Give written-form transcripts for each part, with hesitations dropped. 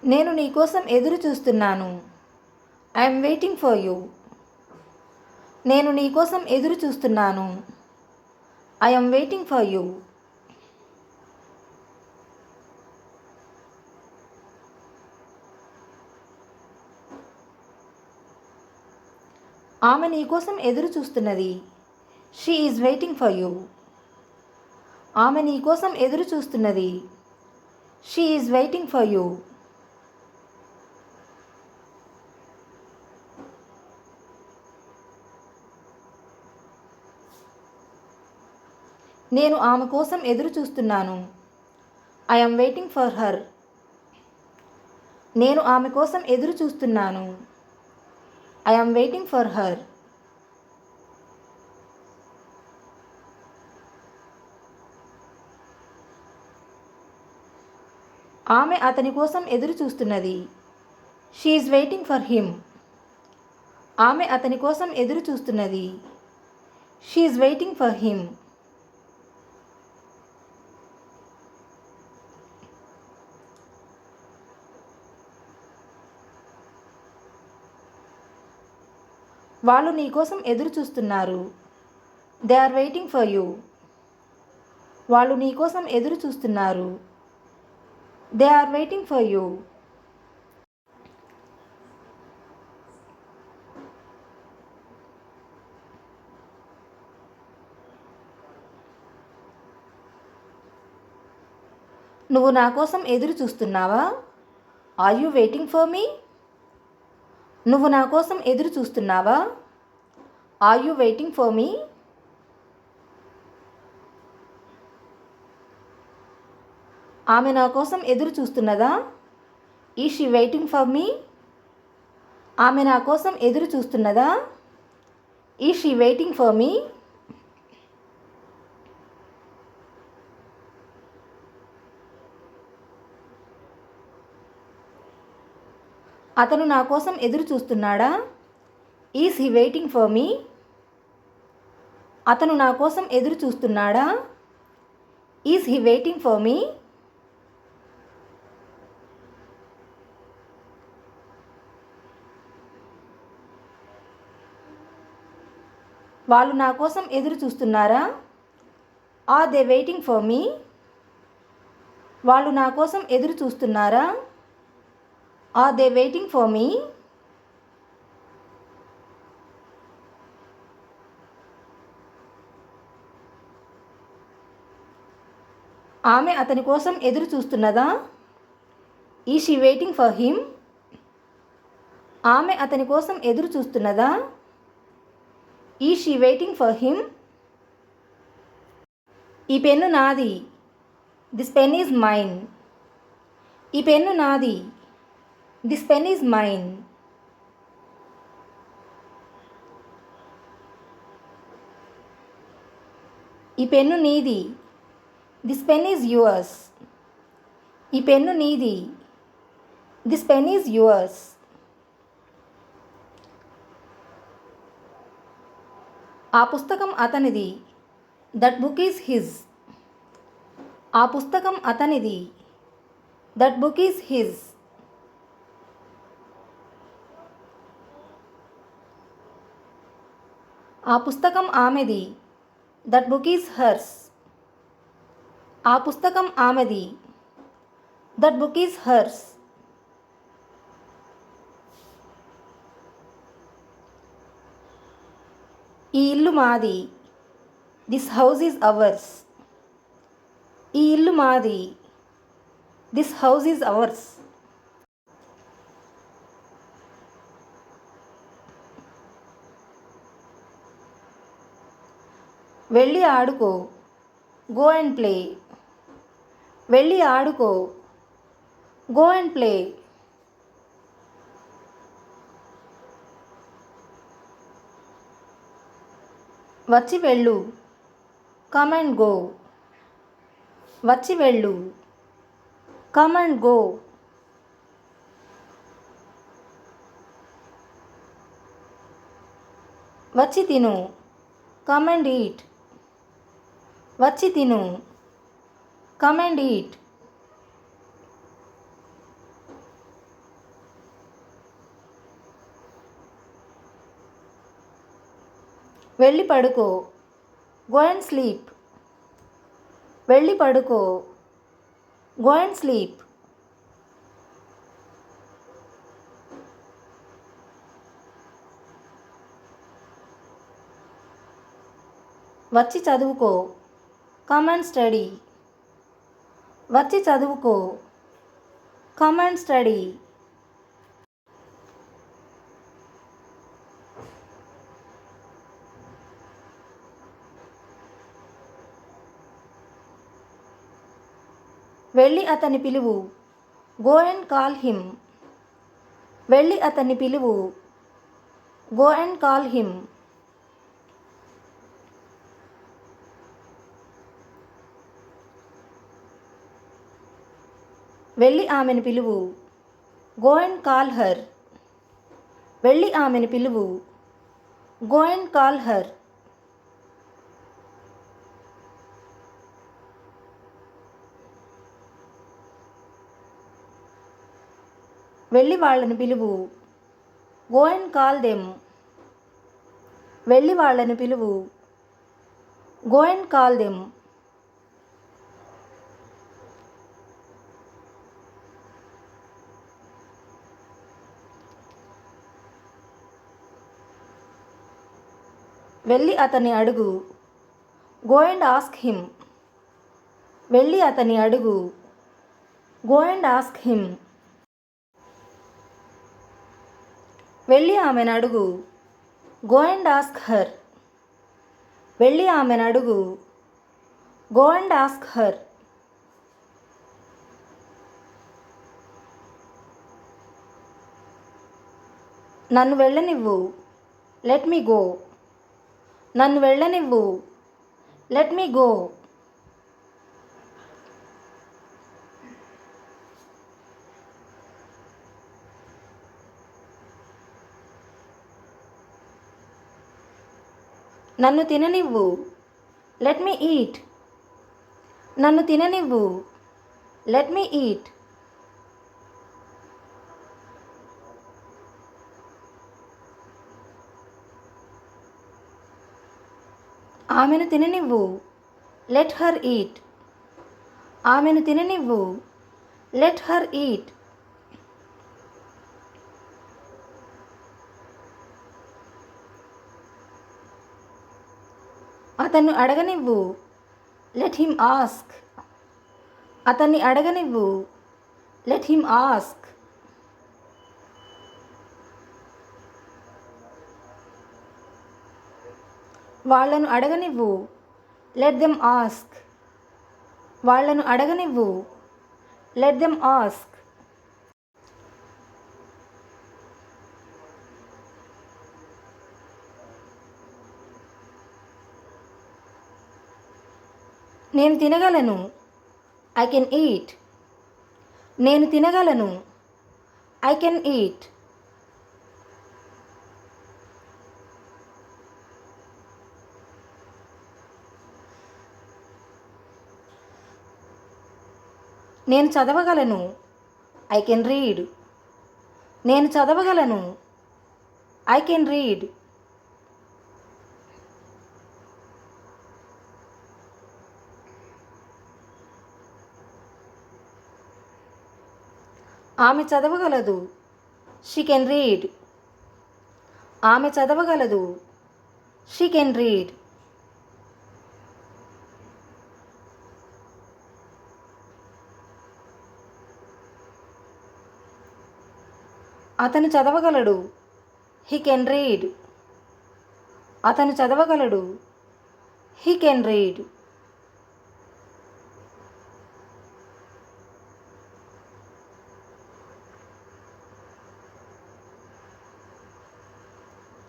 నేను నీ కోసం ఎదురు చూస్తున్నాను. I'm waiting for you. నేను నీ కోసం ఎదురు చూస్తున్నాను. I'm waiting for you. ఆమె నీ కోసం ఎదురు చూస్తున్నది. She is waiting for you. ఆమె నీ కోసం ఎదురు చూస్తున్నది. She is waiting for you. నేను ఆమె కోసం ఎదురు చూస్తున్నాను. I'm waiting for her. నేను ఆమె కోసం ఎదురు చూస్తున్నాను. I'm waiting for her. ఆమె అతని కోసం ఎదురు చూస్తున్నది. She is waiting for him. ఆమె అతని కోసం ఎదురు చూస్తున్నది. She is waiting for him. వాళ్ళు నీ కోసం ఎదురు చూస్తున్నారు. They are waiting for you. వాళ్ళు నీ కోసం ఎదురు చూస్తున్నారు. They are waiting for you. నువ్వు నా కోసం ఎదురు చూస్తున్నావా? Are you waiting for me? నువ్వు నా కోసం ఎదురు చూస్తున్నావా? Are you waiting for me? ఆమె నా కోసం ఎదురు చూస్తున్నదా? Is she waiting for me? ఆమె నా కోసం ఎదురు చూస్తున్నదా? Is she waiting for me? అతను నా కోసం ఎదురు చూస్తున్నాడా? Is he waiting for me? అతను నా కోసం ఎదురు చూస్తున్నాడా? Is he waiting for me? వాళ్ళు నా కోసం ఎదురు చూస్తున్నారా? Are they waiting for me? వాళ్ళు నా కోసం ఎదురు చూస్తున్నారా? Are they waiting for me? ఆమె అతని కోసం ఎదురు చూస్తున్నదా? Is she waiting for him? ఆమె అతని కోసం ఎదురు చూస్తున్నదా? Is she waiting for him? ఈ పెన్ను నాది. This pen is mine. ఈ పెన్ను నాది. This pen is mine. ఈ పెన్ను నీది. This pen is yours. ఈ పెన్ను నీది. This pen is yours. ఆ పుస్తకం అతనిది. That book is his. ఆ పుస్తకం అతనిది. That book is his. ఆ పుస్తకం ఆమెది. That book is hurts. ఆ పుస్తకం ఆమెది. That book is hurts. ఈ ఇల్లు మాది. This house is ours. ఈ ఇల్లు మాది. This house is ours. వెళ్ళి ఆడుకో. Go and play. వెళ్ళి ఆడుకో. Go and play. వచ్చి వెళ్ళు. Come and go. వచ్చి వెళ్ళు. Come and go. వచ్చి తిను. Come and eat. వచ్చి తిను. Come and eat. వెళ్ళి పడుకో. Go and sleep. వెళ్ళి పడుకో. Go and sleep. వచ్చి చదువుకో. Come and study. వచ్చి చదువుకో. Come and study. వెళ్ళి అతన్ని పిలువు. Go and call him. వెళ్ళి అతన్ని పిలువు. Go and call him. వెళ్ళి ఆమెను పిలువు. Go and call her. వెళ్ళి ఆమెను పిలువు. Go and call her. వెళ్ళి వాళ్ళను పిలువు. Go and call them. వెళ్ళి వాళ్ళను పిలువు. Go and call them. వెళ్ళి అతన్ని అడుగు. Go and ask him. వెళ్ళి అతన్ని అడుగు. Go and ask him. వెళ్ళి ఆమెను అడుగు. Go and ask her. వెళ్ళి ఆమెను అడుగు. Go and ask her. నన్ను వెళ్ళనివ్వు. Let me go. నన్ను వెళ్ళనివ్వు. Let me go. నన్ను తిననివ్వు. Let me eat. నన్ను తిననివ్వు. Let me eat. ఆమెను తిననివ్వు. Let her eat. ఆమెను తిననివ్వు. Let her eat. అతన్ని అడగనివ్వు. Let him ask. అతన్ని అడగనివ్వు. Let him ask. వాళ్ళను అడగనివ్వు. Let them ask. వాళ్ళను అడగనివ్వు. Let them ask. నేను తినగలను. I can eat. నేను తినగలను. I can eat. నేను చదవగలను. I can read. నేను చదవగలను. I can read. ఆమె చదవగలదు. She can read. ఆమె చదవగలదు. She can read. అతను చదవగలడు. He can read. అతను చదవగలడు. He can read.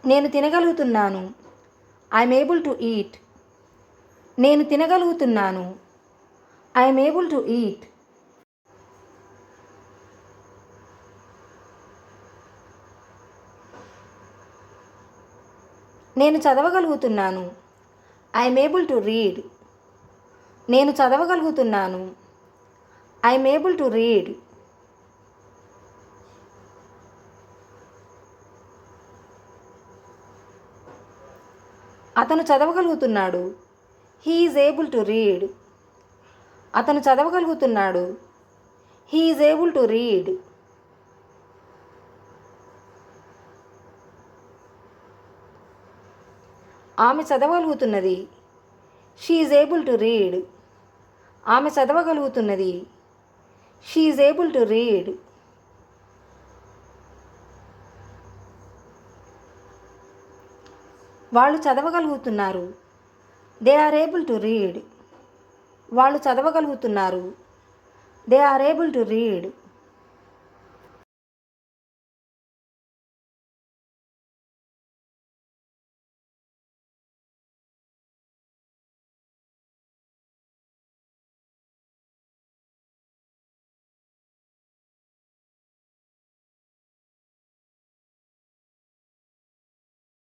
నేను తినగలుగుతున్నాను. I'm able to eat. నేను తినగలుగుతున్నాను. I'm able to eat. నేను చదవగలుగుతున్నాను. I'm able to read. నేను చదవగలుగుతున్నాను. I'm able to read. అతను చదవగలుగుతున్నాడు. He is able to read. అతను చదవగలుగుతున్నాడు. He is able to read. ఆమె చదవగలుగుతున్నది. She is able to read. ఆమె చదవగలుగుతున్నది. She is able to read. వాళ్ళు చదవగలుగుతున్నారు. They are able to read. వాళ్ళు చదవగలుగుతున్నారు. They are able to read.